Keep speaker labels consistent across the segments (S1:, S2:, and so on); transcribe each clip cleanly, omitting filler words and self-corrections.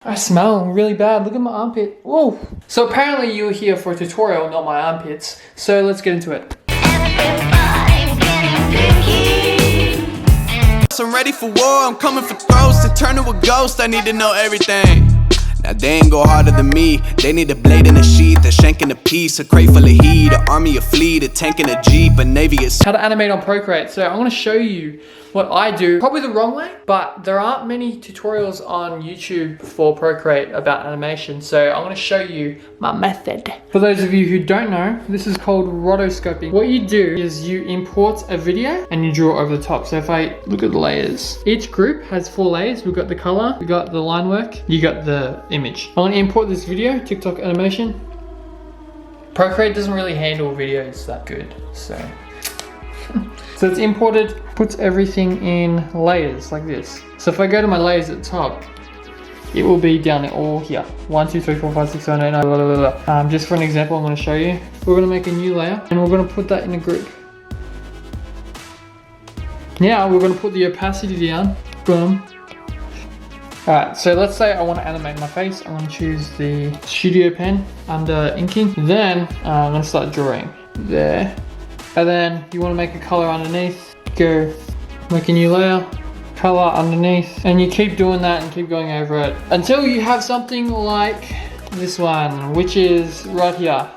S1: I smell really bad. Look at my armpit. Whoa. So apparently you're here for a tutorial, not my armpits. So let's get into it.
S2: I'm ready for war, I'm coming for throats. To turn to a ghost, I need to know everything. Now they ain't go harder than me. They need a blade in a sheath, a shank in a piece, a crate full of heat, an army, a fleet, a tank and a jeep, a navy is...
S1: How to animate on Procreate. So I'm going to show you what I do, probably the wrong way, but there aren't many tutorials on YouTube for Procreate about animation. So I'm going to show you my method. For those of you who don't know, this is called rotoscoping. What you do is you import a video and you draw over the top. So if I look at the layers, each group has 4 layers. We've got the color, we've got the line work, you got the image. I'm going to import this video, TikTok animation. Procreate doesn't really handle videos that good, so it's imported, puts everything in layers like this. So if I go to my layers at the top, it will be down all here. 1, 2, 3, 4, 5, 6, 7, 8, 9, blah, blah, blah, blah. Just for an example, I'm going to show you. We're going to make a new layer and we're going to put that in a group. Now we're going to put the opacity down. Boom. Alright, so let's say I want to animate my face. I'm going to choose the studio pen under inking. Then I'm going to start drawing there. And then you want to make a color underneath. Go make a new layer, color underneath. And you keep doing that and keep going over it until you have something like this one, which is right here.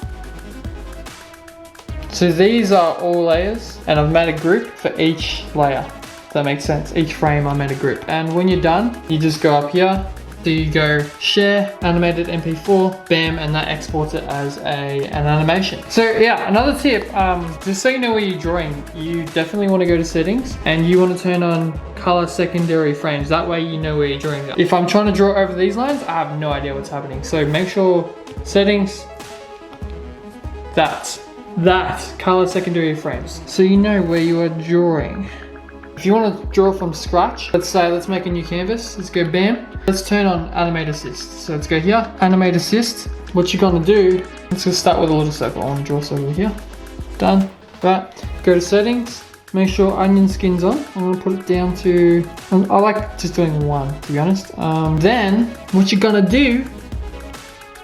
S1: So these are all layers and I've made a group for each layer. That makes sense. Each frame I made a group. And when you're done, you just go up here. So you go share, animated MP4, bam, and that exports it as an animation. So yeah, another tip, just so you know where you're drawing, you definitely want to go to settings and you want to turn on color secondary frames. That way you know where you're drawing. If I'm trying to draw over these lines, I have no idea what's happening. So make sure settings, that color secondary frames. So you know where you are drawing. If you want to draw from scratch, let's make a new canvas. Let's go bam. Let's turn on animate assist. So let's go here, animate assist. What you're gonna do, let's just start with a little circle. I want to draw something over here. Done. Right, go to settings. Make sure onion skin's on. I'm gonna put it down to, I like just doing 1 to be honest. Then what you're gonna do,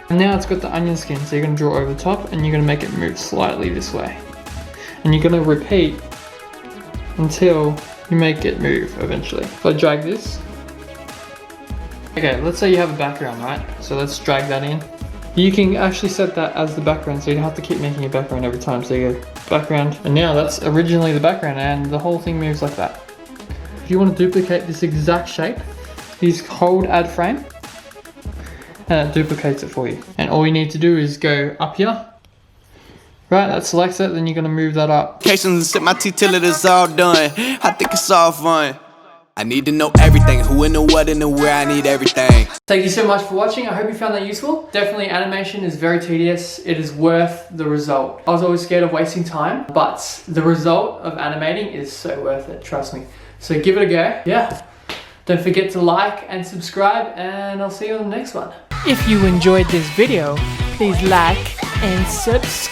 S1: and now it's got the onion skin. So you're gonna draw over the top and you're gonna make it move slightly this way. And you're gonna repeat until you make it move eventually. So I drag this. Okay, let's say you have a background, right? So let's drag that in. You can actually set that as the background, so you don't have to keep making a background every time. So you go background, and now that's originally the background and the whole thing moves like that. If you want to duplicate this exact shape, you just hold add frame and it duplicates it for you. And all you need to do is go up here. Right, that selects it, then you're gonna move that up.
S2: And sit my teeth till it is all done. I think it's all fun. I need to know everything, who and the what and the where, I need everything.
S1: Thank you so much for watching. I hope you found that useful. Definitely animation is very tedious. It is worth the result. I was always scared of wasting time, but the result of animating is so worth it, trust me. So give it a go. Yeah. Don't forget to like and subscribe, and I'll see you on the next one.
S3: If you enjoyed this video, please like and subscribe.